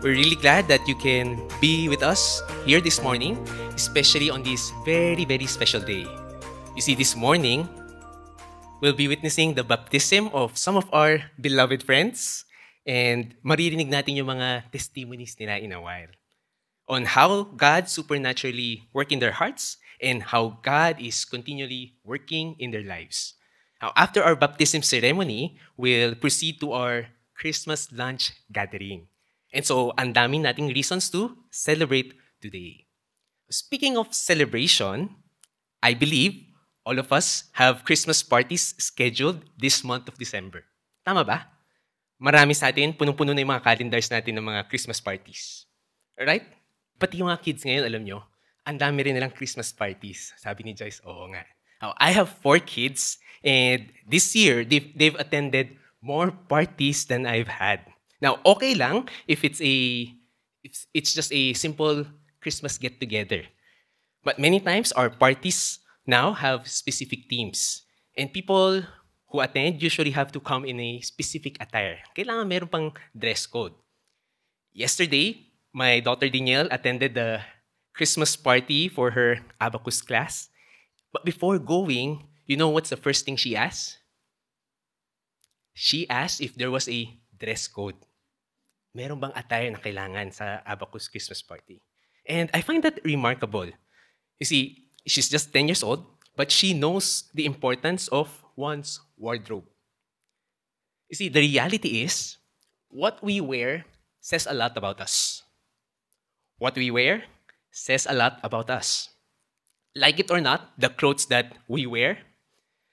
We're really glad that you can be with us here this morning, especially on this very, very special day. You see, this morning, we'll be witnessing the baptism of some of our beloved friends and maririnig natin yung mga testimonies nila in a while on how God supernaturally worked in their hearts and how God is continually working in their lives. Now, after our baptism ceremony, we'll proceed to our Christmas lunch gathering. And so, ang daming nating reasons to celebrate today. Speaking of celebration, I believe all of us have Christmas parties scheduled this month of December. Tama ba? Marami sa atin, punong-puno na yung mga calendars natin ng mga Christmas parties. Alright? Pati yung mga kids ngayon, alam nyo, ang dami rin nilang Christmas parties. Sabi ni Joyce, oo nga. Now, I have 4 kids, and this year, they've attended more parties than I've had. Now, okay lang if it's just a simple Christmas get-together. But many times, our parties now have specific themes. And people who attend usually have to come in a specific attire. Kailangan meron pang dress code. Yesterday, my daughter Danielle attended the Christmas party for her abacus class. But before going, you know what's the first thing she asked? She asked if there was a dress code. Meron bang attire na kailangan sa abacus Christmas party? And I find that remarkable. You see, she's just 10 years old, but she knows the importance of one's wardrobe. You see, the reality is, what we wear says a lot about us. What we wear says a lot about us. Like it or not, the clothes that we wear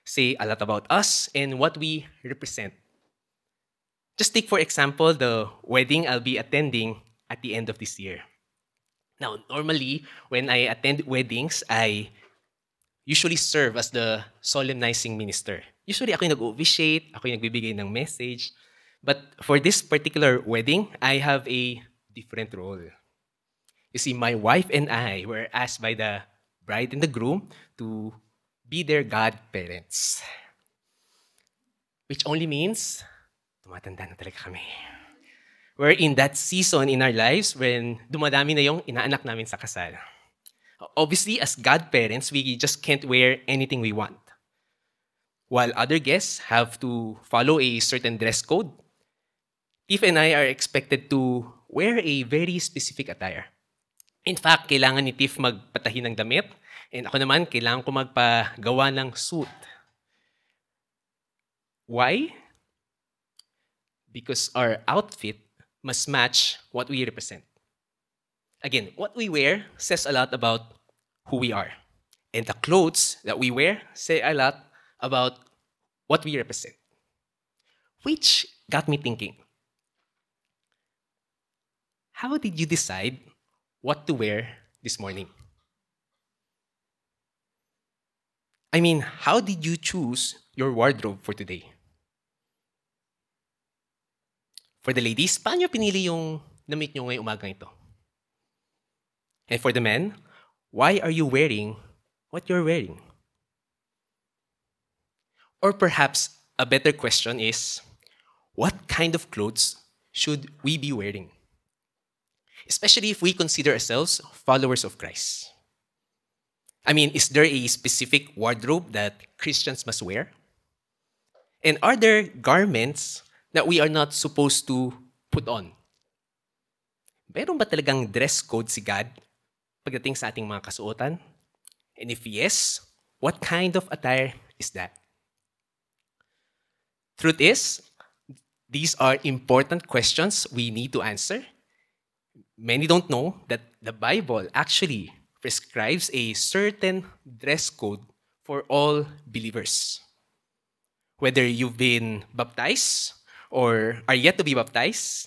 say a lot about us and what we represent. Just take, for example, the wedding I'll be attending at the end of this year. Now, normally, when I attend weddings, I usually serve as the solemnizing minister. Usually, ako yung nag-officiate, ako yung nagbibigay ng message. But for this particular wedding, I have a different role. You see, my wife and I were asked by the bride and the groom to be their godparents. Which only means, tumatanda na talaga kami. We're in that season in our lives when dumadami na yung inaanak namin sa kasal. Obviously, as godparents, we just can't wear anything we want. While other guests have to follow a certain dress code, Tiff and I are expected to wear a very specific attire. In fact, kailangan ni Tiff magpatahi ng damit, and ako naman, kailangan ko magpagawa ng suit. Why? Because our outfit must match what we represent. Again, what we wear says a lot about who we are. And the clothes that we wear say a lot about what we represent. Which got me thinking, how did you decide what to wear this morning? I mean, how did you choose your wardrobe for today? For the ladies, paano pinili yung damit nyo ngayong umagang ito? And for the men, why are you wearing what you're wearing? Or perhaps a better question is, what kind of clothes should we be wearing? Especially if we consider ourselves followers of Christ. I mean, is there a specific wardrobe that Christians must wear? And are there garments that we are not supposed to put on? Meron ba talagang dress code si God pagdating sa ating mga kasuotan? And if yes, what kind of attire is that? Truth is, these are important questions we need to answer. Many don't know that the Bible actually prescribes a certain dress code for all believers. Whether you've been baptized or are yet to be baptized,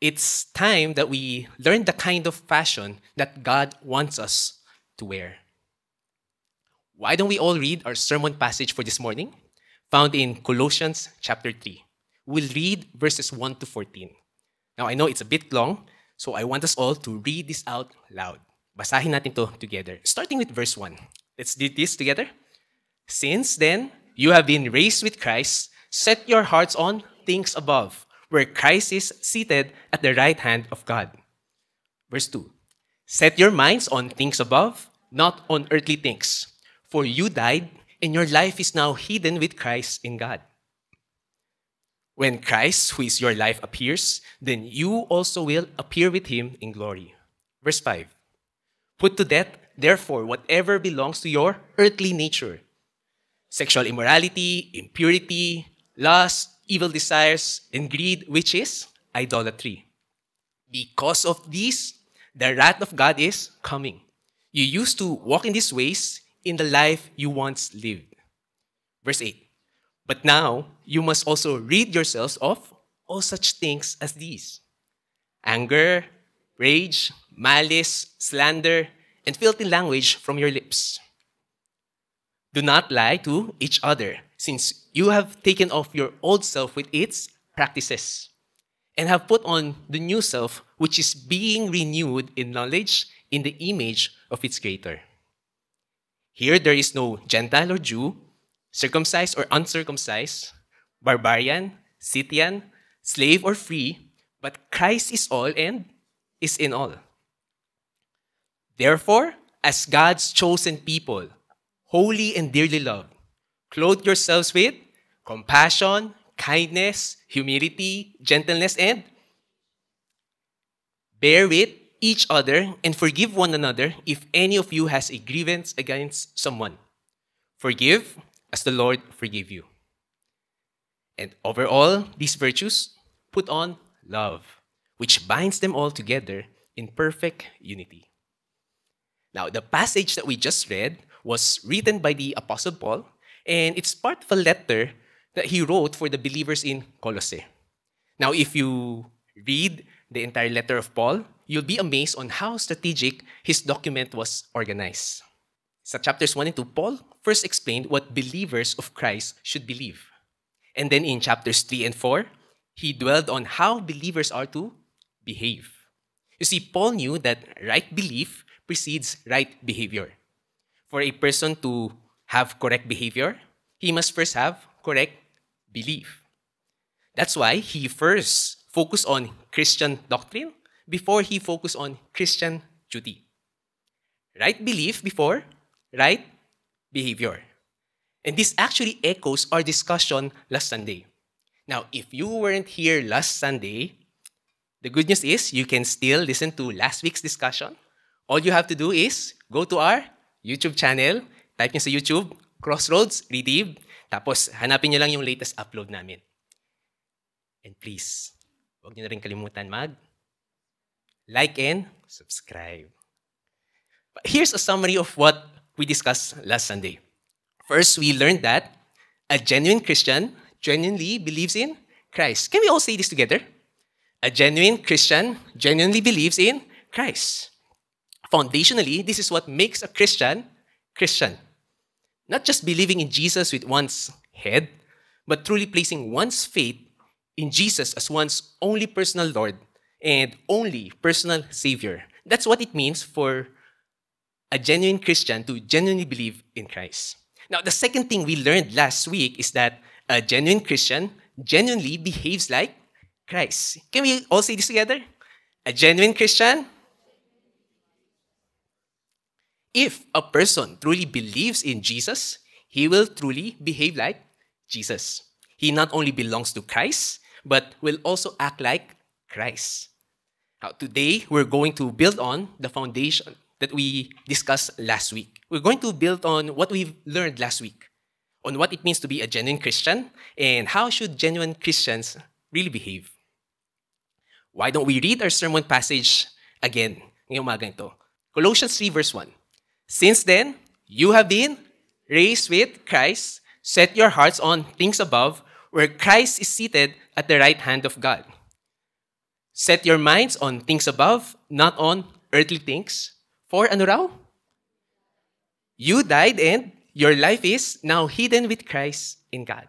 it's time that we learn the kind of fashion that God wants us to wear. Why don't we all read our sermon passage for this morning, found in Colossians chapter 3. We'll read verses 1 to 14. Now, I know it's a bit long, so I want us all to read this out loud. Basahin natin to together. Starting with verse 1. Let's do this together. Since then, you have been raised with Christ, set your hearts on things above, where Christ is seated at the right hand of God. Verse 2. Set your minds on things above, not on earthly things. For you died, and your life is now hidden with Christ in God. When Christ, who is your life, appears, then you also will appear with him in glory. Verse 5. Put to death, therefore, whatever belongs to your earthly nature: sexual immorality, impurity, lust, evil desires, and greed, which is idolatry. Because of these, the wrath of God is coming. You used to walk in these ways in the life you once lived. Verse 8. But now you must also rid yourselves of all such things as these: anger, rage, malice, slander, and filthy language from your lips. Do not lie to each other, since you have taken off your old self with its practices, and have put on the new self, which is being renewed in knowledge in the image of its Creator. Here there is no Gentile or Jew, circumcised or uncircumcised, barbarian, Scythian, slave or free, but Christ is all and is in all. Therefore, as God's chosen people, holy and dearly loved, clothe yourselves with compassion, kindness, humility, gentleness, and bear with each other and forgive one another if any of you has a grievance against someone. Forgive as the Lord forgave you. And over all these virtues, put on love, which binds them all together in perfect unity. Now, the passage that we just read was written by the Apostle Paul, and it's part of a letter that he wrote for the believers in Colossae. Now, if you read the entire letter of Paul, you'll be amazed on how strategic his document was organized. So chapters 1 and 2, Paul first explained what believers of Christ should believe. And then in chapters 3 and 4, he dwelled on how believers are to behave. You see, Paul knew that right belief precedes right behavior. For a person to have correct behavior, he must first have correct belief. That's why he first focused on Christian doctrine before he focused on Christian duty. Right belief before right behavior. And this actually echoes our discussion last Sunday. Now, if you weren't here last Sunday, the good news is you can still listen to last week's discussion. All you have to do is go to our YouTube channel, type nyo sa YouTube, Crossroads Redeemed, tapos hanapin nyo lang yung latest upload namin. And please, huwag nyo na rin kalimutan like and subscribe. But here's a summary of what we discussed last Sunday. First, we learned that a genuine Christian genuinely believes in Christ. Can we all say this together? A genuine Christian genuinely believes in Christ. Foundationally, this is what makes a Christian Christian. Not just believing in Jesus with one's head, but truly placing one's faith in Jesus as one's only personal Lord and only personal Savior. That's what it means for a genuine Christian to genuinely believe in Christ. Now, the second thing we learned last week is that a genuine Christian genuinely behaves like Christ. Can we all say this together? A genuine Christian, if a person truly believes in Jesus, he will truly behave like Jesus. He not only belongs to Christ, but will also act like Christ. Now, today, we're going to build on the foundation that we discussed last week. We're going to build on what we've learned last week, on what it means to be a genuine Christian, and how should genuine Christians really behave. Why don't we read our sermon passage again ngayong umaga ito? Colossians 3 verse 1. Since then, you have been raised with Christ. Set your hearts on things above, where Christ is seated at the right hand of God. Set your minds on things above, not on earthly things. For ano raw? You died and your life is now hidden with Christ in God.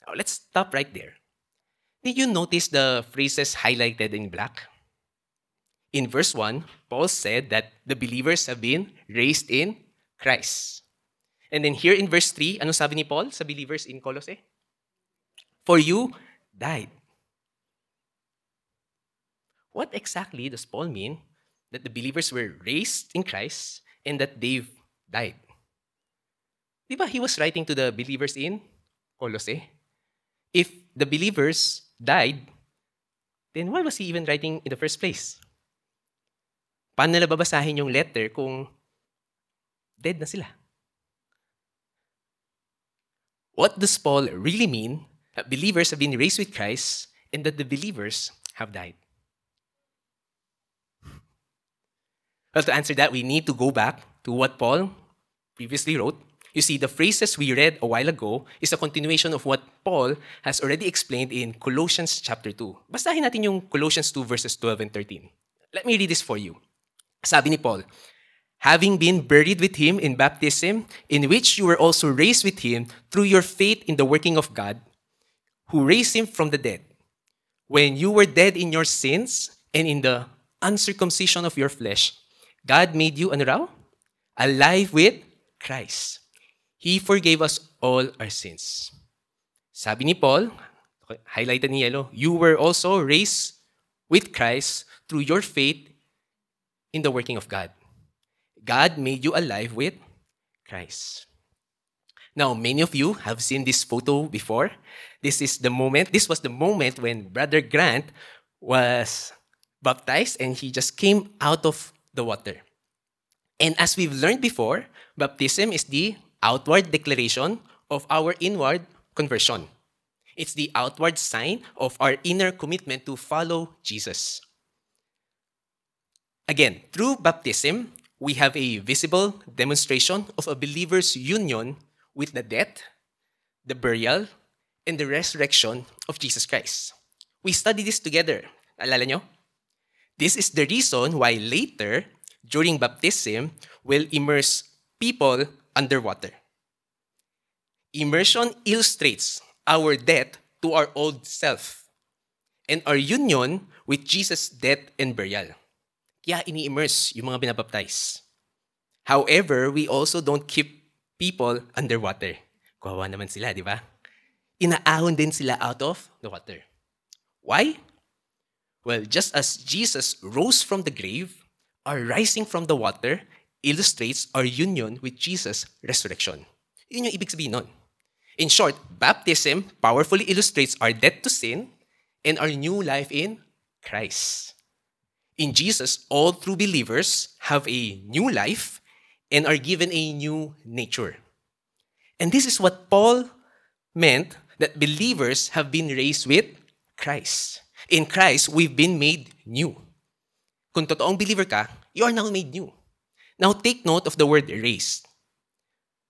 Now, let's stop right there. Did you notice the phrases highlighted in black? In verse 1, Paul said that the believers have been raised in Christ. And then here in verse 3, ano sabi ni Paul sa believers in Colossae? For you died. what exactly does Paul mean that the believers were raised in Christ and that they've died? Diba he was writing to the believers in Colossae? If the believers died, then why was he even writing in the first place? Paano nila babasahin yung letter kung dead na sila? What does Paul really mean that believers have been raised with Christ and that the believers have died? Well, to answer that, we need to go back to what Paul previously wrote. You see, the phrases we read a while ago is a continuation of what Paul has already explained in Colossians chapter 2. Basahin natin yung Colossians 2 verses 12 and 13. Let me read this for you. Sabi ni Paul, having been buried with him in baptism, in which you were also raised with him through your faith in the working of God, who raised him from the dead. When you were dead in your sins and in the uncircumcision of your flesh, God made you, ano raw? Alive with Christ. He forgave us all our sins. Sabi ni Paul, highlighted ni yellow, you were also raised with Christ through your faith in the working of God. God made you alive with Christ. Now, many of you have seen this photo before. This was the moment when Brother Grant was baptized and he just came out of the water. And as we've learned before, baptism is the outward declaration of our inward conversion. It's the outward sign of our inner commitment to follow Jesus. Again, through baptism, we have a visible demonstration of a believer's union with the death, the burial, and the resurrection of Jesus Christ. We studied this together. Alala nyo? This is the reason why later, during baptism, we'll immerse people underwater. Immersion illustrates our death to our old self and our union with Jesus' death and burial. Kaya ini-immerse yung mga binabaptize. However, we also don't keep people underwater. Kawawa naman sila, di ba? Inaahon din sila out of the water. Why? Well, just as Jesus rose from the grave, our rising from the water illustrates our union with Jesus' resurrection. Yun yung ibig sabihin nun. In short, baptism powerfully illustrates our death to sin and our new life in Christ. In Jesus, all true believers have a new life and are given a new nature. And this is what Paul meant that believers have been raised with Christ. In Christ, we've been made new. Kung totoong believer ka, you are now made new. Now take note of the word raised.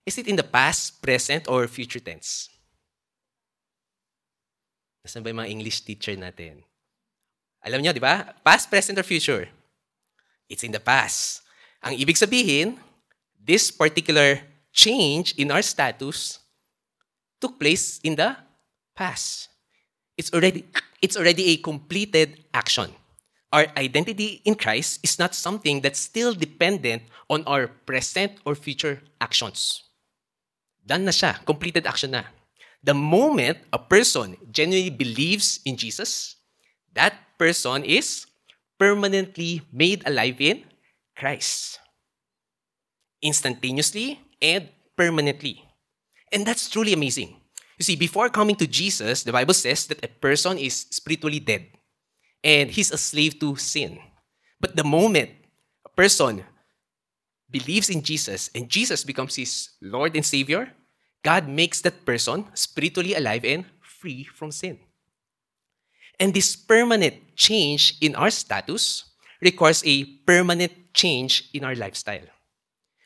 Is it in the past, present, or future tense? Nasaan ba yung mga English teacher natin? Alam niyo, di ba? Past, present, or future? It's in the past. Ang ibig sabihin, this particular change in our status took place in the past. It's already a completed action. Our identity in Christ is not something that's still dependent on our present or future actions. Done na siya. Completed action na. The moment a person genuinely believes in Jesus, that person is permanently made alive in Christ. Instantaneously and permanently. And that's truly amazing. You see, before coming to Jesus, the Bible says that a person is spiritually dead and he's a slave to sin. But the moment a person believes in Jesus and Jesus becomes his Lord and Savior, God makes that person spiritually alive and free from sin. And this permanent change in our status requires a permanent change in our lifestyle.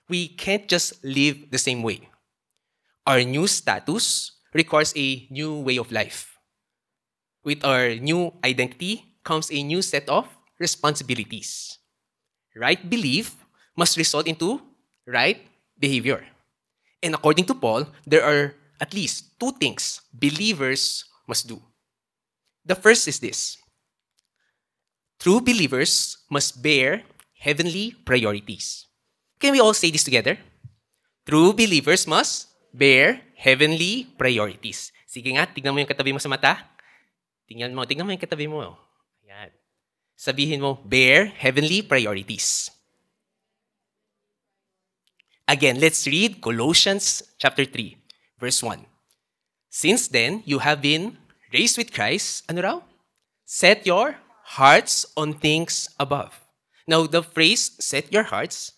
We can't just live the same way. Our new status requires a new way of life. With our new identity comes a new set of responsibilities. Right belief must result into right behavior. And according to Paul, there are at least two things believers must do. The first is this. True believers must bear heavenly priorities. Can we all say this together? True believers must bear heavenly priorities. Sige nga, tignan mo yung katabi mo sa mata. Tignan mo yung katabi mo. Ayan. Sabihin mo, bear heavenly priorities. Again, let's read Colossians chapter 3, verse 1. Since then, you have been raised with Christ, ano raw? Set your hearts on things above. Now, the phrase, set your hearts,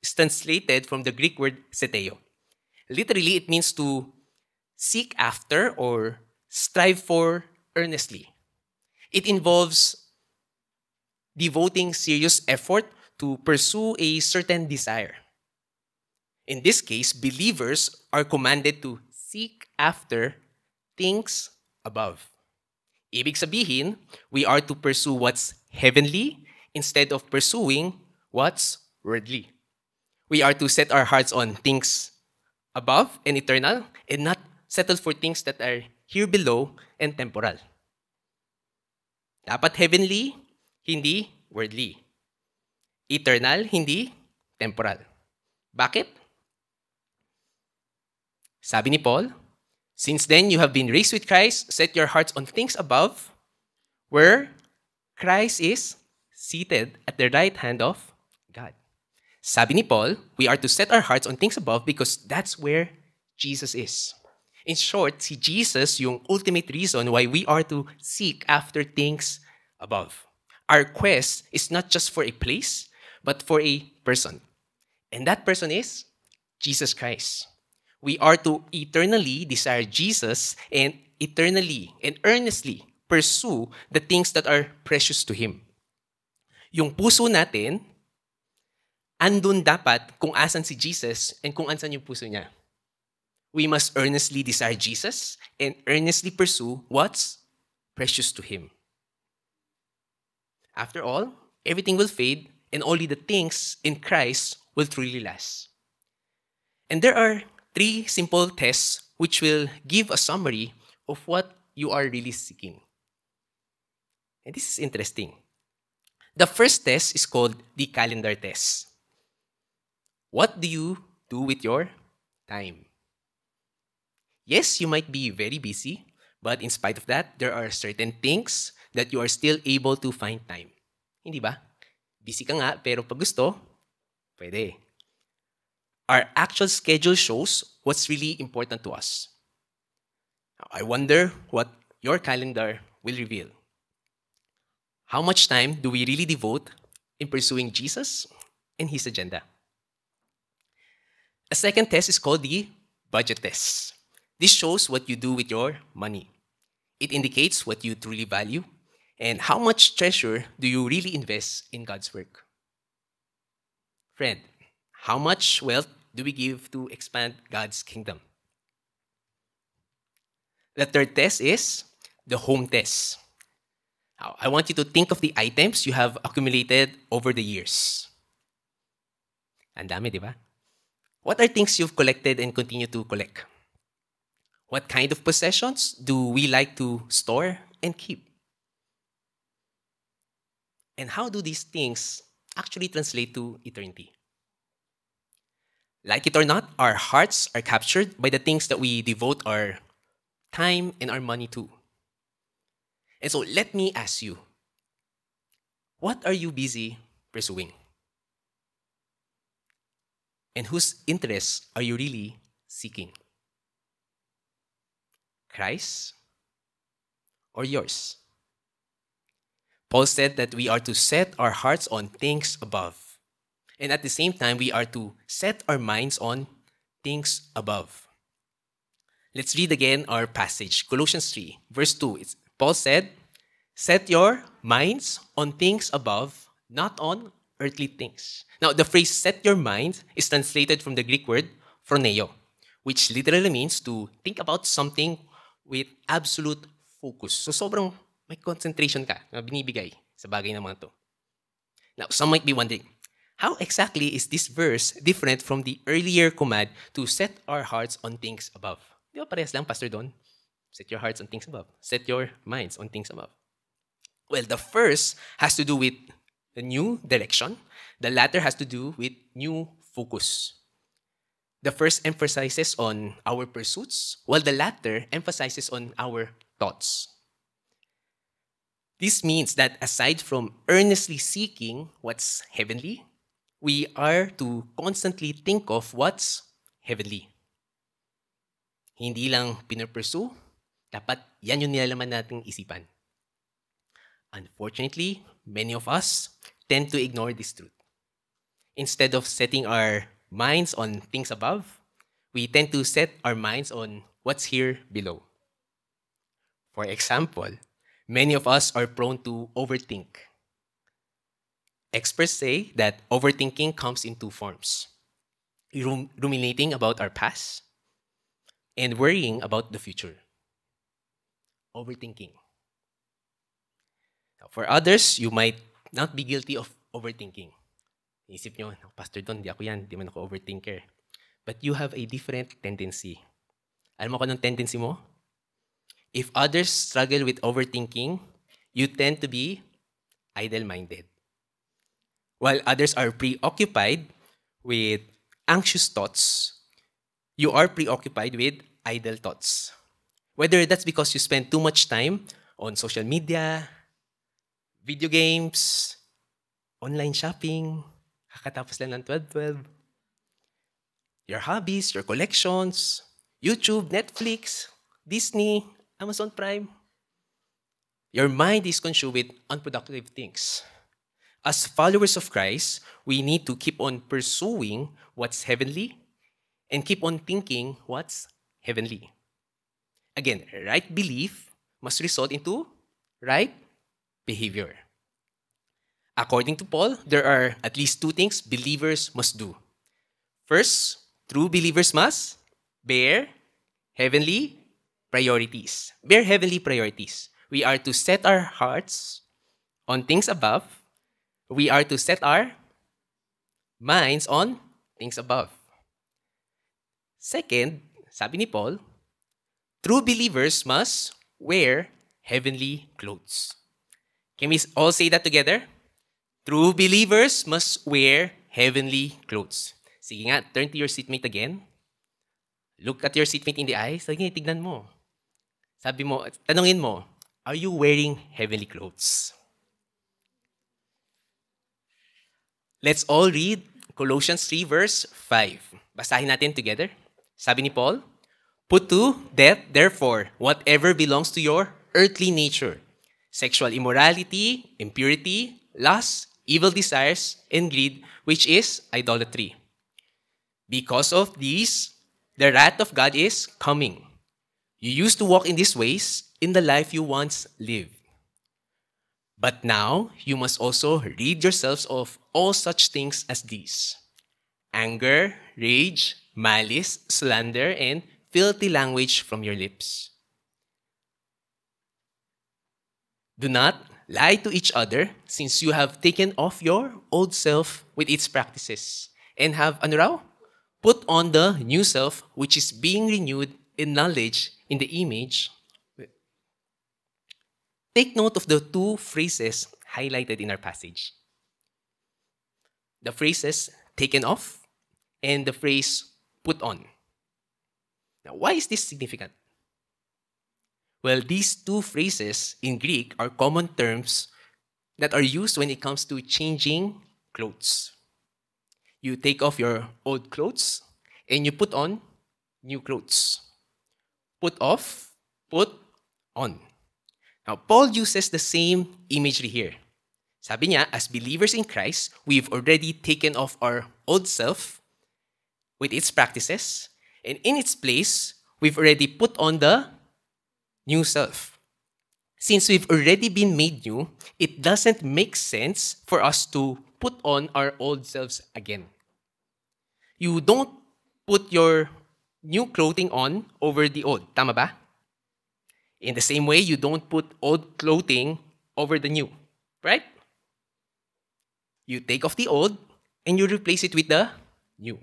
is translated from the Greek word seteo. Literally, it means to seek after or strive for earnestly. It involves devoting serious effort to pursue a certain desire. In this case, believers are commanded to seek after things above. Ibig sabihin, we are to pursue what's heavenly instead of pursuing what's worldly. We are to set our hearts on things above and eternal and not settle for things that are here below and temporal. Dapat heavenly, hindi worldly. Eternal, hindi temporal. Bakit? Sabi ni Paul, since then you have been raised with Christ, set your hearts on things above, where Christ is seated at the right hand of God. Sabi ni Paul, we are to set our hearts on things above because that's where Jesus is. In short, si Jesus yung ultimate reason why we are to seek after things above. Our quest is not just for a place, but for a person. And that person is Jesus Christ. We are to eternally desire Jesus and eternally and earnestly pursue the things that are precious to Him. Yung puso natin, andun dapat kung asan si Jesus and kung asan yung puso niya. We must earnestly desire Jesus and earnestly pursue what's precious to Him. After all, everything will fade and only the things in Christ will truly last. And there are 3 simple tests which will give a summary of what you are really seeking. And this is interesting. The first test is called the calendar test. What do you do with your time? Yes, you might be very busy, but in spite of that, there are certain things that you are still able to find time. Hindi ba? Busy ka nga, pero pag gusto, pwede. Our actual schedule shows what's really important to us. I wonder what your calendar will reveal. How much time do we really devote in pursuing Jesus and His agenda? A second test is called the budget test. This shows what you do with your money. It indicates what you truly value and how much treasure do you really invest in God's work. Friend, how much wealth do we give to expand God's kingdom? The third test is the home test. Now, I want you to think of the items you have accumulated over the years. Ang dami, di ba? What are things you've collected and continue to collect? What kind of possessions do we like to store and keep? And how do these things actually translate to eternity? Like it or not, our hearts are captured by the things that we devote our time and our money to. And so let me ask you, what are you busy pursuing? And whose interests are you really seeking? Christ or yours? Paul said that we are to set our hearts on things above. And at the same time, we are to set our minds on things above. Let's read again our passage, Colossians 3, verse 2. Paul said, set your minds on things above, not on earthly things. Now, the phrase set your mind is translated from the Greek word phroneo, which literally means to think about something with absolute focus. So, sobrang may concentration ka na binibigay sa bagay na mga to. Now, some might be wondering, how exactly is this verse different from the earlier command to set our hearts on things above? Di ba parehas lang, Pastor Don? Set your hearts on things above. Set your minds on things above. Well, the first has to do with a new direction. The latter has to do with new focus. The first emphasizes on our pursuits, while the latter emphasizes on our thoughts. This means that aside from earnestly seeking what's heavenly, we are to constantly think of what's heavenly. Hindi lang pinupursue, dapat yan yung nilalaman nating isipan. Unfortunately, many of us tend to ignore this truth. Instead of setting our minds on things above, we tend to set our minds on what's here below. For example, many of us are prone to overthink. Experts say that overthinking comes in two forms: ruminating about our past and worrying about the future. Overthinking. Now, for others, you might not be guilty of overthinking. Isip nyo, Pastor Don, di ako yan, di man ako overthinker. But you have a different tendency. Alam mo kung anong tendency mo? If others struggle with overthinking, you tend to be idle-minded. While others are preoccupied with anxious thoughts, you are preoccupied with idle thoughts. Whether that's because you spend too much time on social media, video games, online shopping, kakatapos lang ng 12-12, your hobbies, your collections, YouTube, Netflix, Disney, Amazon Prime. Your mind is consumed with unproductive things. As followers of Christ, we need to keep on pursuing what's heavenly and keep on thinking what's heavenly. Again, right belief must result into right behavior. According to Paul, there are at least two things believers must do. First, true believers must bear heavenly priorities. Bear heavenly priorities. We are to set our hearts on things above. We are to set our minds on things above. Second, sabi ni Paul, true believers must wear heavenly clothes. Can we all say that together? True believers must wear heavenly clothes. Sige nga, turn to your seatmate again. Look at your seatmate in the eyes. Sige, tignan mo. Sabi mo, tanungin mo, are you wearing heavenly clothes? Let's all read Colossians 3 verse 5. Basahin natin together. Sabi ni Paul, put to death, therefore, whatever belongs to your earthly nature: sexual immorality, impurity, lust, evil desires, and greed, which is idolatry. Because of these, the wrath of God is coming. You used to walk in these ways in the life you once lived. But now, you must also rid yourselves of all such things as these: anger, rage, malice, slander, and filthy language from your lips. Do not lie to each other, since you have taken off your old self with its practices, and have, put on the new self, which is being renewed in knowledge in the image. Take note of the two phrases highlighted in our passage. The phrases taken off and the phrase put on. Now, why is this significant? Well, these two phrases in Greek are common terms that are used when it comes to changing clothes. You take off your old clothes and you put on new clothes. Put off, put on. Now, Paul uses the same imagery here. Sabi niya, as believers in Christ, we've already taken off our old self with its practices, and in its place, we've already put on the new self. Since we've already been made new, it doesn't make sense for us to put on our old selves again. You don't put your new clothing on over the old. Tama ba? In the same way, you don't put old clothing over the new. Right? You take off the old and you replace it with the new.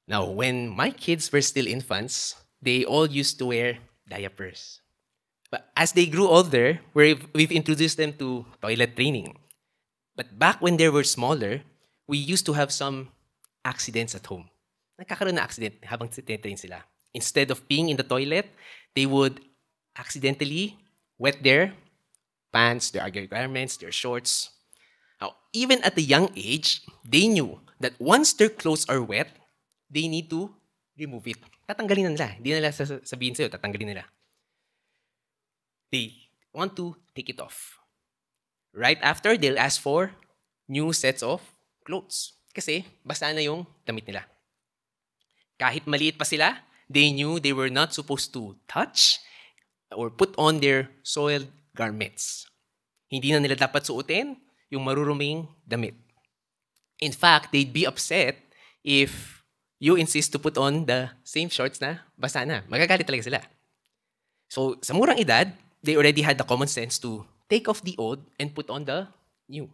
Now, when my kids were still infants, they all used to wear diapers. But as they grew older, we've introduced them to toilet training. But back when they were smaller, we used to have some accidents at home. Nagkakaroon na accident habang tinitrain sila. Instead of being in the toilet, they would accidentally wet their pants, their undergarments, their shorts. Now, even at a young age, they knew that once their clothes are wet, they need to remove it. Tatanggalin na nila. Hindi nila sabihin sa'yo, tatanggalin nila. They want to take it off. Right after, they'll ask for new sets of clothes. Kasi basa na yung damit nila. Kahit maliit pa sila, they knew they were not supposed to touch or put on their soiled garments. Hindi na nila dapat suotin yung maruruming damit. In fact, they'd be upset if you insist to put on the same shorts na basa na. Magagalit talaga sila. So, sa murang edad, they already had the common sense to take off the old and put on the new.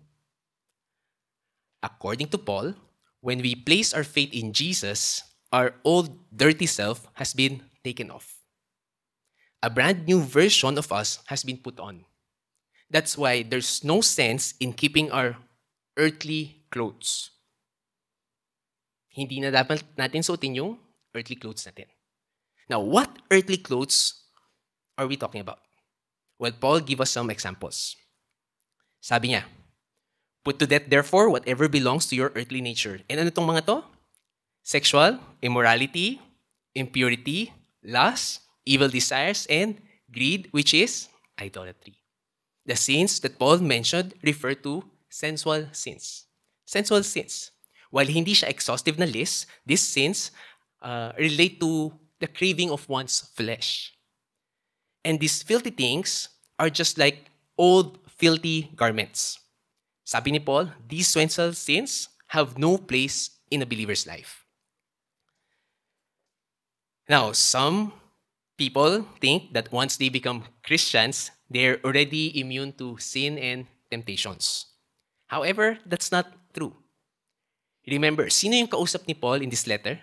According to Paul, when we place our faith in Jesus, our old dirty self has been taken off. A brand new version of us has been put on. That's why there's no sense in keeping our earthly clothes. Hindi na dapat natin suotin yung earthly clothes natin. Now, what earthly clothes are we talking about? Well, Paul gives us some examples. Sabi niya, put to death, therefore, whatever belongs to your earthly nature. And ano itong mga to? Sexual, immorality, impurity, lust, evil desires, and greed, which is idolatry. The sins that Paul mentioned refer to sensual sins. Sensual sins. While hindi siya exhaustive na list, these sins relate to the craving of one's flesh. And these filthy things are just like old, filthy garments. Sabi ni Paul, these sensual sins have no place in a believer's life. Now, some people think that once they become Christians, they're already immune to sin and temptations. However, that's not true. Remember, sino yung kausap ni Paul in this letter?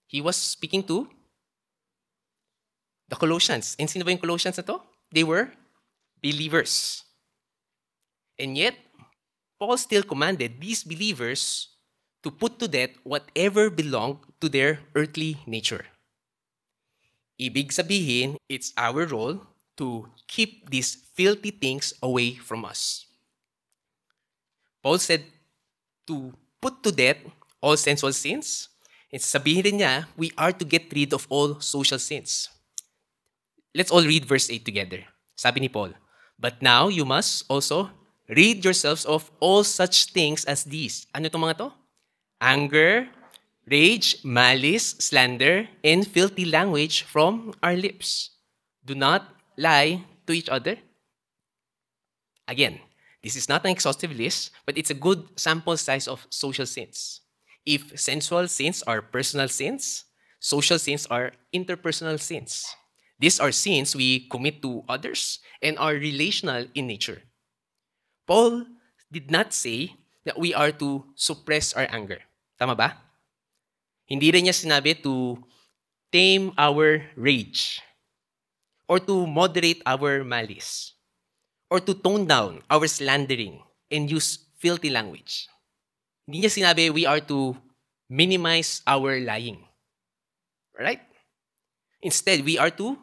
He was speaking to the Colossians. And sino ba yung Colossians na to? They were believers. And yet, Paul still commanded these believers to put to death whatever belonged to their earthly nature. Ibig sabihin, it's our role to keep these filthy things away from us. Paul said to put to death all sensual sins. And sabihin rin niya, we are to get rid of all social sins. Let's all read verse 8 together. Sabi ni Paul, but now you must also rid yourselves of all such things as these. Ano itong mga to? Anger, rage, malice, slander, and filthy language from our lips. Do not lie to each other. Again, this is not an exhaustive list, but it's a good sample size of social sins. If sensual sins are personal sins, social sins are interpersonal sins. These are sins we commit to others and are relational in nature. Paul did not say that we are to suppress our anger. Tama ba? Hindi rin niya sinabi to tame our rage or to moderate our malice or to tone down our slandering and use filthy language. Hindi niya sinabi we are to minimize our lying. Right? Instead, we are to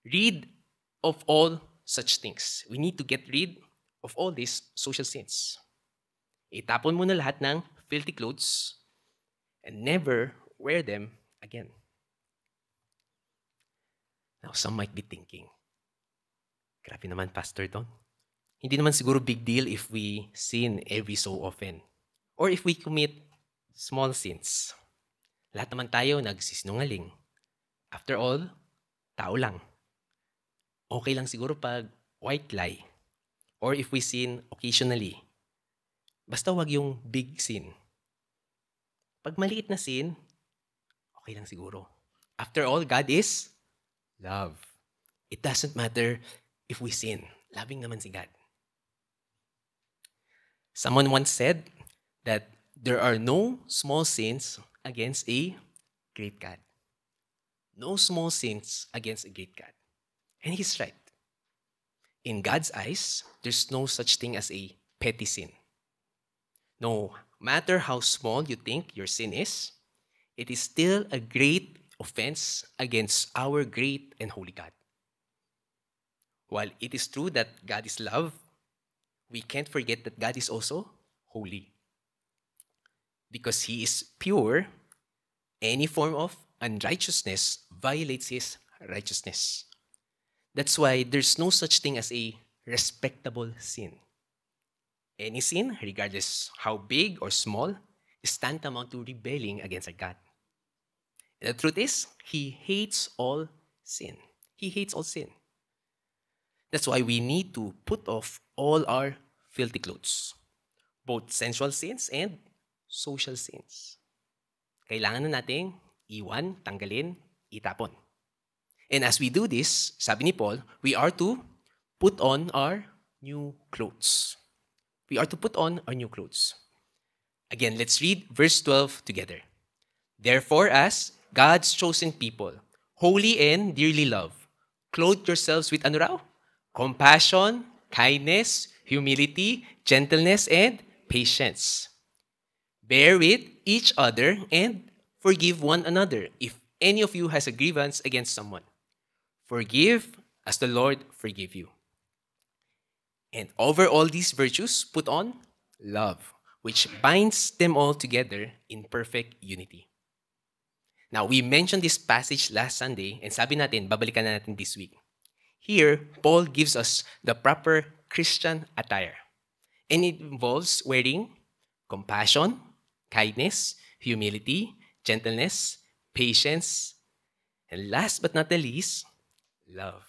rid of all such things. We need to get rid of all these social sins. Itapon mo na lahat ng filthy clothes and never wear them again. Now, some might be thinking, grabe naman, Pastor Don. Hindi naman siguro big deal if we sin every so often or if we commit small sins. Lahat naman tayo nagsisinungaling. After all, tao lang. Okay lang siguro pag white lie or if we sin occasionally. Basta wag yung big sin. Pag maliit na sin, okay lang siguro. After all, God is love. It doesn't matter if we sin. Loving naman si God. Someone once said that there are no small sins against a great God. No small sins against a great God. And he's right. In God's eyes, there's no such thing as a petty sin. No matter how small you think your sin is, it is still a great offense against our great and holy God. While it is true that God is love, we can't forget that God is also holy. Because He is pure, any form of unrighteousness violates His righteousness. That's why there's no such thing as a respectable sin. Any sin, regardless how big or small, is tantamount to rebelling against our God. And the truth is, He hates all sin. He hates all sin. That's why we need to put off all our filthy clothes, both sensual sins and social sins. Kailangan na nating iwan, tanggalin, itapon. And as we do this, sabi ni Paul, we are to put on our new clothes. We are to put on our new clothes. Again, let's read verse 12 together. Therefore, as God's chosen people, holy and dearly loved, clothe yourselves with ano raw? Compassion, kindness, humility, gentleness, and patience. Bear with each other and forgive one another if any of you has a grievance against someone. Forgive as the Lord forgive you. And over all these virtues, put on love, which binds them all together in perfect unity. Now, we mentioned this passage last Sunday, and sabi natin, babalikan na natin this week. Here, Paul gives us the proper Christian attire. And it involves wearing compassion, kindness, humility, gentleness, patience, and last but not the least, love.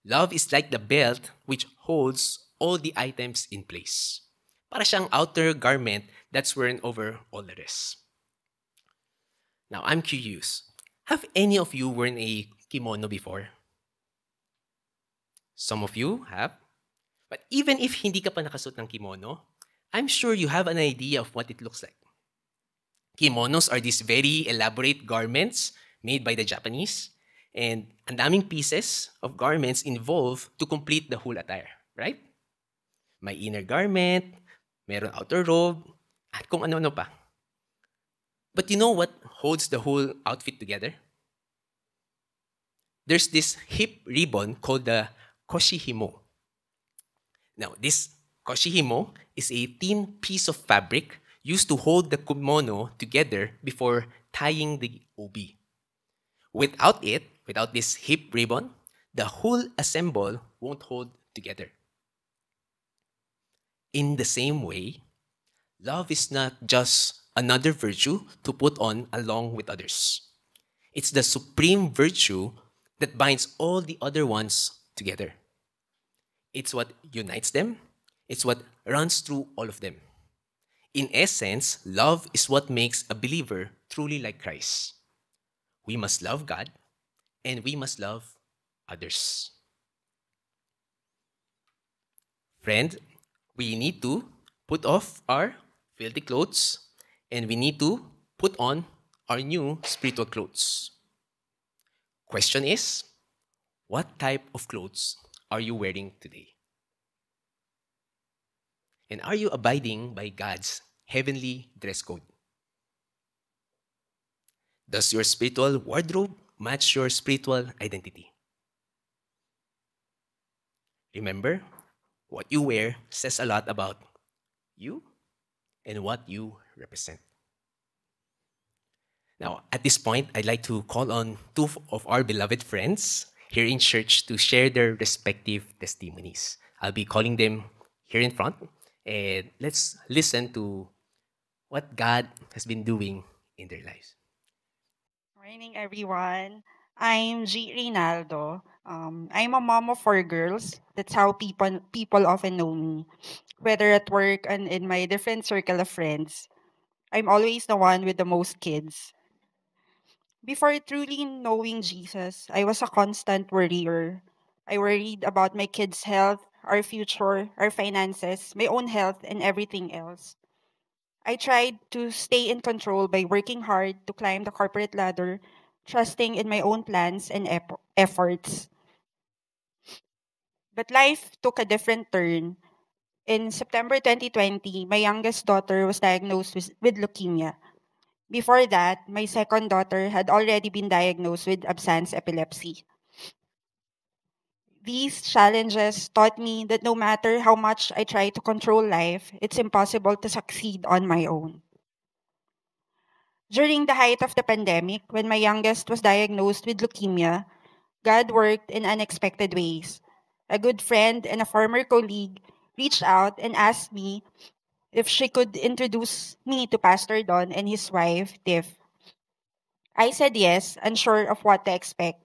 Love is like the belt which holds all the items in place. Para siyang outer garment that's worn over all the rest. Now, I'm curious. Have any of you worn a kimono before? Some of you have. But even if hindi ka pa nakasuot ng kimono, I'm sure you have an idea of what it looks like. Kimonos are these very elaborate garments made by the Japanese. And ang daming pieces of garments involved to complete the whole attire, right? May inner garment, meron outer robe, at kung ano-ano pa. But you know what holds the whole outfit together? There's this hip ribbon called the koshihimo. Now, this koshihimo is a thin piece of fabric used to hold the kimono together before tying the obi. Without it, without this hip ribbon, the whole assemble won't hold together. In the same way, love is not just another virtue to put on along with others. It's the supreme virtue that binds all the other ones together. It's what unites them. It's what runs through all of them. In essence, love is what makes a believer truly like Christ. We must love God and we must love others. Friend, we need to put off our filthy clothes and we need to put on our new spiritual clothes. Question is, what type of clothes are you wearing today? And are you abiding by God's heavenly dress code? Does your spiritual wardrobe match your spiritual identity? Remember, what you wear says a lot about you and what you represent. Now, at this point, I'd like to call on two of our beloved friends here in church to share their respective testimonies. I'll be calling them here in front, and let's listen to what God has been doing in their lives. Morning, everyone. I'm G. Rinaldo. I'm a mom of four girls. That's how people often know me, whether at work and in my different circle of friends. I'm always the one with the most kids. Before truly knowing Jesus, I was a constant worrier. I worried about my kids' health, our future, our finances, my own health, and everything else. I tried to stay in control by working hard to climb the corporate ladder, trusting in my own plans and efforts. But life took a different turn. In September 2020, my youngest daughter was diagnosed with leukemia. Before that, my second daughter had already been diagnosed with absence epilepsy. These challenges taught me that no matter how much I try to control life, it's impossible to succeed on my own. During the height of the pandemic, when my youngest was diagnosed with leukemia, God worked in unexpected ways. A good friend and a former colleague reached out and asked me if she could introduce me to Pastor Don and his wife, Tiff. I said yes, unsure of what to expect.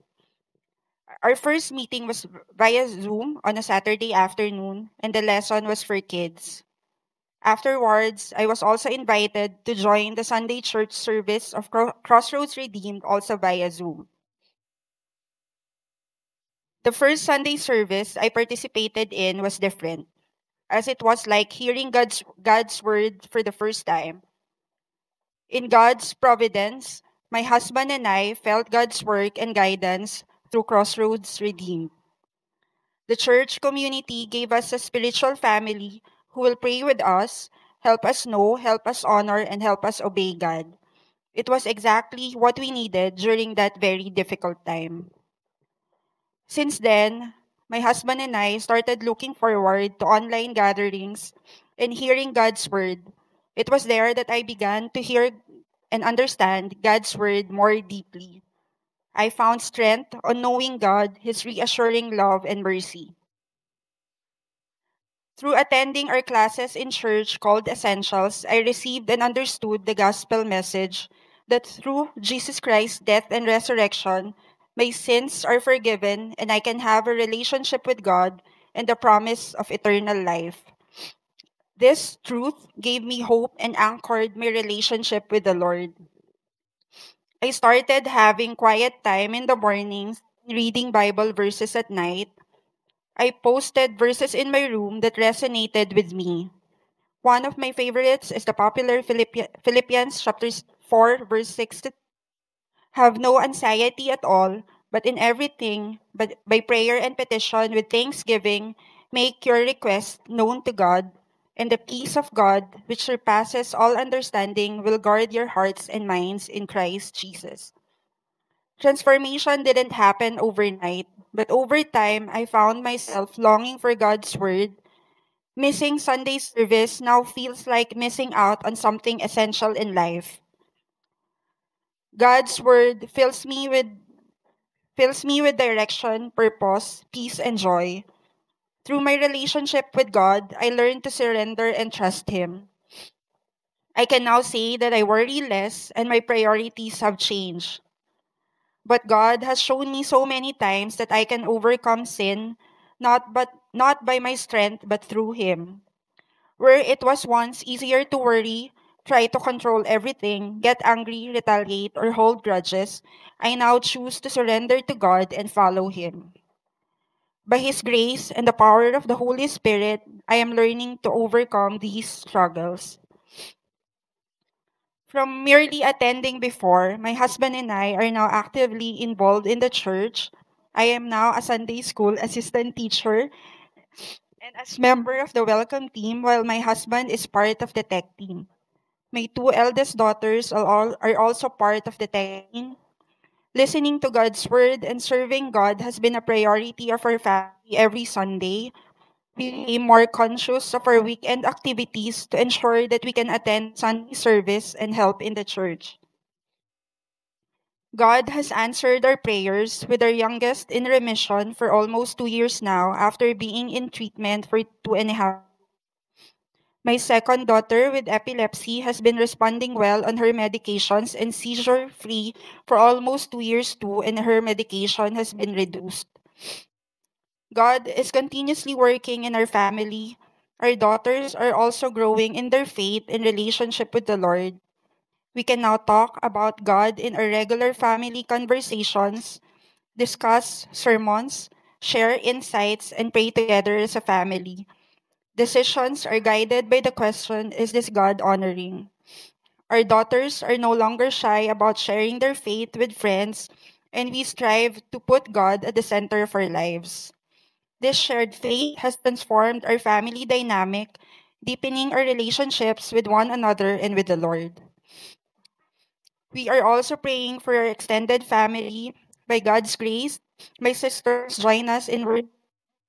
Our first meeting was via Zoom on a Saturday afternoon, and the lesson was for kids. Afterwards, I was also invited to join the Sunday church service of Crossroads Redeemed, also via Zoom. The first Sunday service I participated in was different, as it was like hearing God's word for the first time. In God's providence, my husband and I felt God's work and guidance through Crossroads Redeemed. The church community gave us a spiritual family who will pray with us, help us know, help us honor, and help us obey God. It was exactly what we needed during that very difficult time. Since then, my husband and I started looking forward to online gatherings and hearing God's word. It was there that I began to hear and understand God's word more deeply. I found strength on knowing God, His reassuring love and mercy. Through attending our classes in church called Essentials, I received and understood the gospel message that through Jesus Christ's death and resurrection, my sins are forgiven and I can have a relationship with God and the promise of eternal life. This truth gave me hope and anchored my relationship with the Lord. I started having quiet time in the mornings, reading Bible verses at night. I posted verses in my room that resonated with me. One of my favorites is the popular Philippians chapter 4 verse 6 to have no anxiety at all, but in everything, but by prayer and petition with thanksgiving, make your requests known to God, and the peace of God, which surpasses all understanding, will guard your hearts and minds in Christ Jesus. Transformation didn't happen overnight, but over time, I found myself longing for God's word. Missing Sunday service now feels like missing out on something essential in life. God's word fills me with direction, purpose, peace, and joy. Through my relationship with God, I learned to surrender and trust Him. I can now say that I worry less and my priorities have changed. But God has shown me so many times that I can overcome sin, not by my strength, but through Him. Where it was once easier to worry, try to control everything, get angry, retaliate, or hold grudges, I now choose to surrender to God and follow Him. By His grace and the power of the Holy Spirit, I am learning to overcome these struggles. From merely attending before, my husband and I are now actively involved in the church. I am now a Sunday school assistant teacher and as member of the welcome team while my husband is part of the tech team. My two eldest daughters are also part of the tech team. Listening to God's word and serving God has been a priority of our family every Sunday. We became more conscious of our weekend activities to ensure that we can attend Sunday service and help in the church. God has answered our prayers with our youngest in remission for almost 2 years now after being in treatment for 2.5. My second daughter with epilepsy has been responding well on her medications and seizure free for almost 2 years too, and her medication has been reduced. God is continuously working in our family. Our daughters are also growing in their faith and relationship with the Lord. We can now talk about God in our regular family conversations, discuss sermons, share insights, and pray together as a family. Decisions are guided by the question, is this God honoring? Our daughters are no longer shy about sharing their faith with friends, and we strive to put God at the center of our lives. This shared faith has transformed our family dynamic, deepening our relationships with one another and with the Lord. We are also praying for our extended family. By God's grace, my sisters join us in worship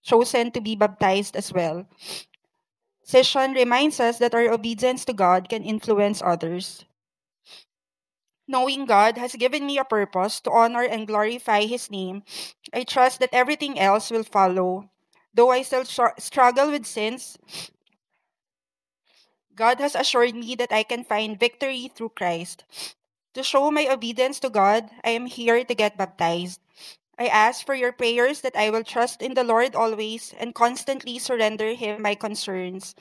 chosen to be baptized as well. Session reminds us that our obedience to God can influence others. Knowing God has given me a purpose to honor and glorify His name, I trust that everything else will follow. Though I still struggle with sins, God has assured me that I can find victory through Christ. To show my obedience to God, I am here to get baptized. I ask for your prayers that I will trust in the Lord always and constantly surrender Him my concerns.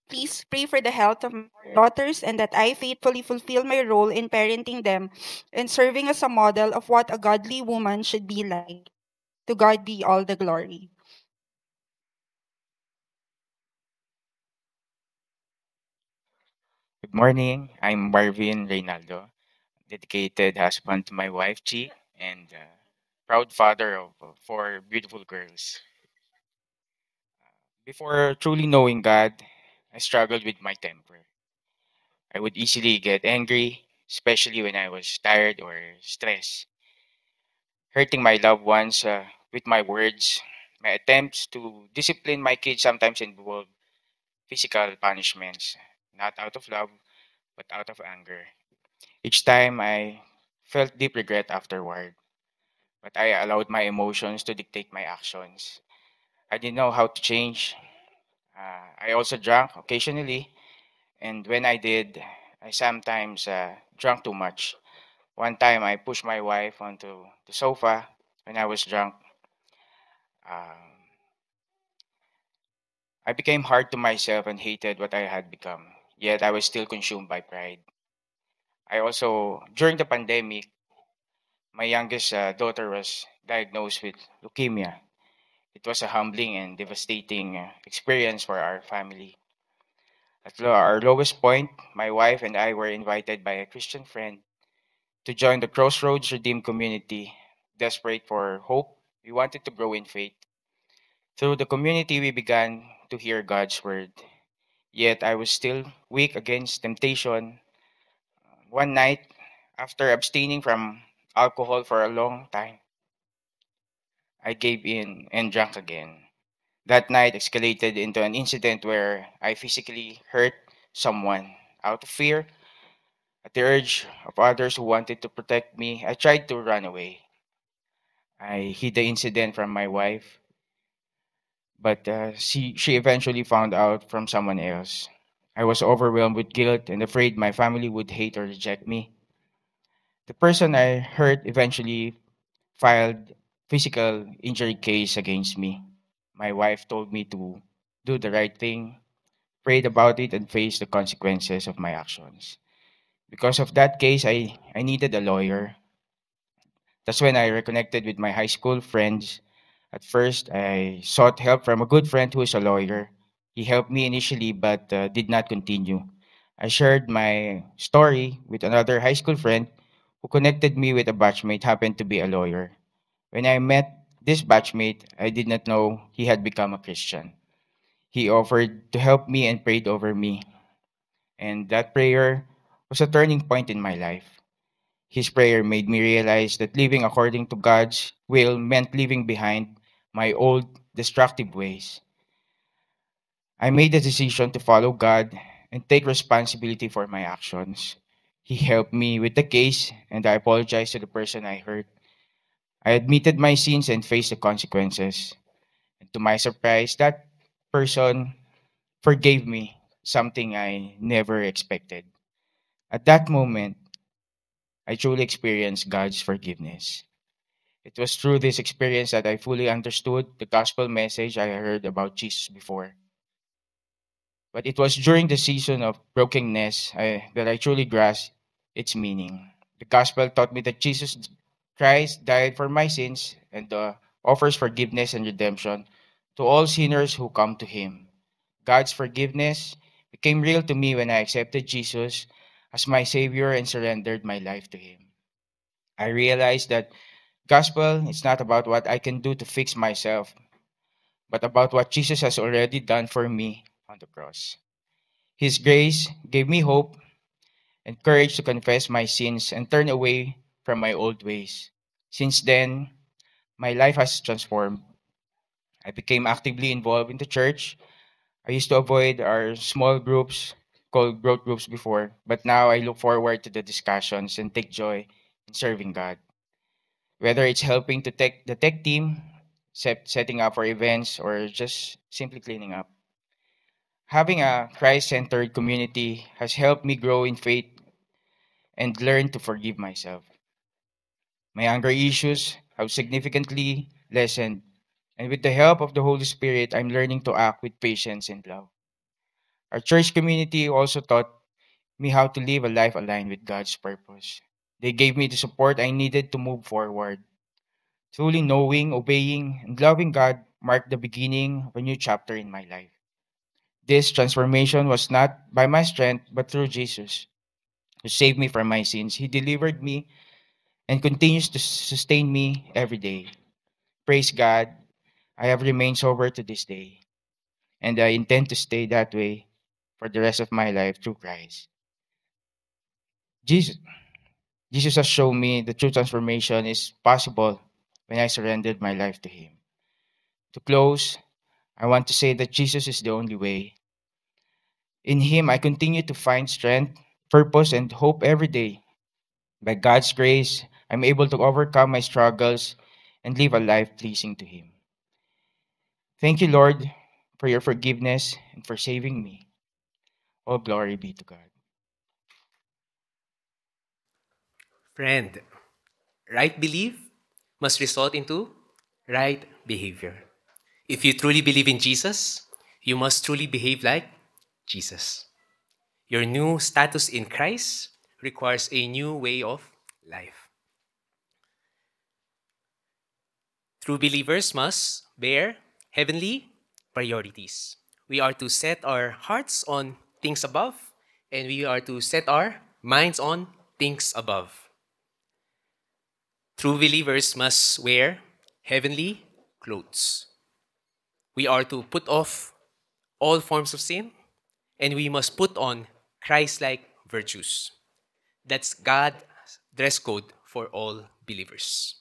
Please pray for the health of my daughters and that I faithfully fulfill my role in parenting them and serving as a model of what a godly woman should be like. To God be all the glory. Good morning. I'm Marvin Reynaldo, dedicated husband to my wife, Chi, and proud father of four beautiful girls. Before truly knowing God, I struggled with my temper. I would easily get angry, especially when I was tired or stressed, hurting my loved ones with my words. My attempts to discipline my kids sometimes involve physical punishments, not out of love, but out of anger. Each time I felt deep regret afterward, but I allowed my emotions to dictate my actions. I didn't know how to change. I also drank occasionally, and when I did, I sometimes drank too much. One time I pushed my wife onto the sofa when I was drunk. Um, I became hard to myself and hated what I had become, yet I was still consumed by pride. I also, during the pandemic, my youngest daughter was diagnosed with leukemia. It was a humbling and devastating experience for our family. At our lowest point, my wife and I were invited by a Christian friend to join the Crossroads Redeemed community. Desperate for hope, we wanted to grow in faith. Through the community, we began to hear God's word. Yet I was still weak against temptation. One night, after abstaining from alcohol for a long time, I gave in and drank again. That night escalated into an incident where I physically hurt someone. Out of fear, at the urge of others who wanted to protect me, I tried to run away. I hid the incident from my wife, but she eventually found out from someone else. I was overwhelmed with guilt and afraid my family would hate or reject me. The person I hurt eventually filed physical injury case against me. My wife told me to do the right thing, prayed about it, and faced the consequences of my actions. Because of that case, I needed a lawyer. That's when I reconnected with my high school friends. At first, I sought help from a good friend who is a lawyer. He helped me initially, but did not continue. I shared my story with another high school friend who connected me with a batchmate, happened to be a lawyer. When I met this batchmate, I did not know he had become a Christian. He offered to help me and prayed over me. And that prayer was a turning point in my life. His prayer made me realize that living according to God's will meant leaving behind my old destructive ways. I made the decision to follow God and take responsibility for my actions. He helped me with the case, and I apologized to the person I hurt. I admitted my sins and faced the consequences. And to my surprise, that person forgave me, something I never expected. At that moment, I truly experienced God's forgiveness. It was through this experience that I fully understood the gospel message I heard about Jesus before. But it was during the season of brokenness that I truly grasped its meaning. The gospel taught me that Jesus Christ died for my sins and offers forgiveness and redemption to all sinners who come to him. God's forgiveness became real to me when I accepted Jesus as my Savior and surrendered my life to him. I realized that gospel is not about what I can do to fix myself, but about what Jesus has already done for me on the cross. His grace gave me hope and courage to confess my sins and turn away from my old ways. Since then, my life has transformed. I became actively involved in the church. I used to avoid our small groups called growth groups before, but now I look forward to the discussions and take joy in serving God. Whether it's helping to tech the tech team, setting up for events, or just simply cleaning up. Having a Christ-centered community has helped me grow in faith and learn to forgive myself. My anger issues have significantly lessened, and with the help of the Holy Spirit, I'm learning to act with patience and love. Our church community also taught me how to live a life aligned with God's purpose. They gave me the support I needed to move forward. Truly knowing, obeying, and loving God marked the beginning of a new chapter in my life. This transformation was not by my strength, but through Jesus, who saved me from my sins. He delivered me and continues to sustain me every day. Praise God, I have remained sober to this day, and I intend to stay that way for the rest of my life through Christ. Jesus, Jesus has shown me the true transformation is possible when I surrendered my life to Him. To close, I want to say that Jesus is the only way. In Him, I continue to find strength, purpose, and hope every day. By God's grace, I'm able to overcome my struggles and live a life pleasing to Him. Thank you, Lord, for your forgiveness and for saving me. All glory be to God. Friend, right belief must result into right behavior. If you truly believe in Jesus, you must truly behave like Jesus. Your new status in Christ requires a new way of life. True believers must bear heavenly priorities. We are to set our hearts on things above, and we are to set our minds on things above. True believers must wear heavenly clothes. We are to put off all forms of sin, and we must put on Christ-like virtues. That's God's dress code for all believers.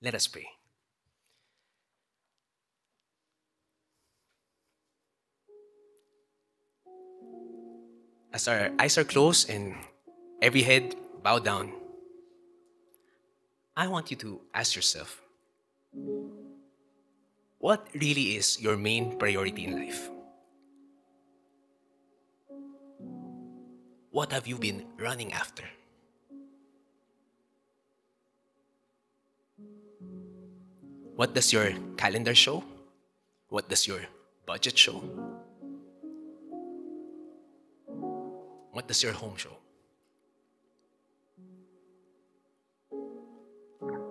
Let us pray. As our eyes are closed and every head bowed down, I want you to ask yourself, what really is your main priority in life? What have you been running after? What does your calendar show? What does your budget show? What does your home show?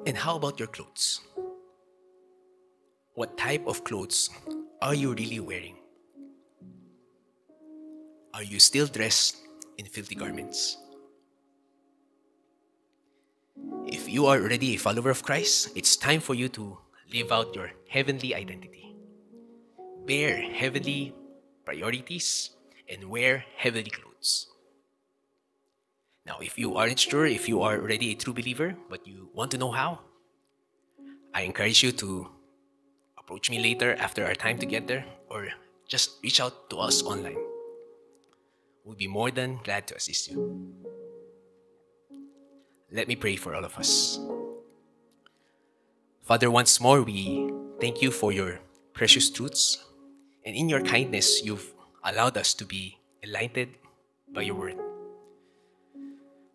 And how about your clothes? What type of clothes are you really wearing? Are you still dressed in filthy garments? If you are already a follower of Christ, it's time for you to live out your heavenly identity. Bear heavenly priorities and wear heavenly clothes. Now, if you aren't sure if you are already a true believer, but you want to know how, I encourage you to approach me later after our time together or just reach out to us online. We'll be more than glad to assist you. Let me pray for all of us. Father, once more, we thank you for your precious truths. And in your kindness, you've allowed us to be enlightened by your word.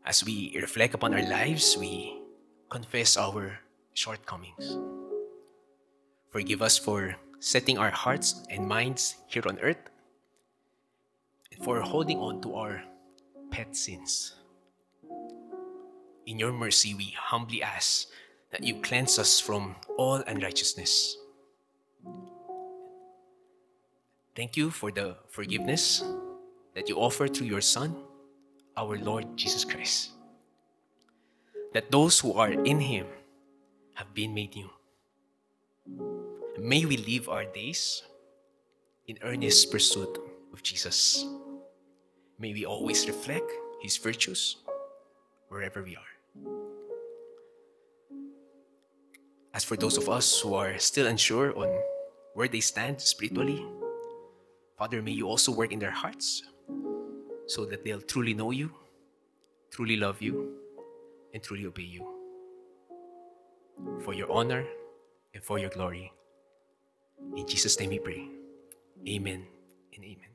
As we reflect upon our lives, we confess our shortcomings. Forgive us for setting our hearts and minds here on earth and for holding on to our pet sins. In your mercy, we humbly ask that you cleanse us from all unrighteousness. Thank you for the forgiveness that you offer through your Son, our Lord Jesus Christ. That those who are in Him have been made new. May we live our days in earnest pursuit of Jesus. May we always reflect His virtues wherever we are. As for those of us who are still unsure on where they stand spiritually. Father, may you also work in their hearts so that they'll truly know you, truly love you, and truly obey you. For your honor and for your glory. In Jesus' name we pray. Amen and amen.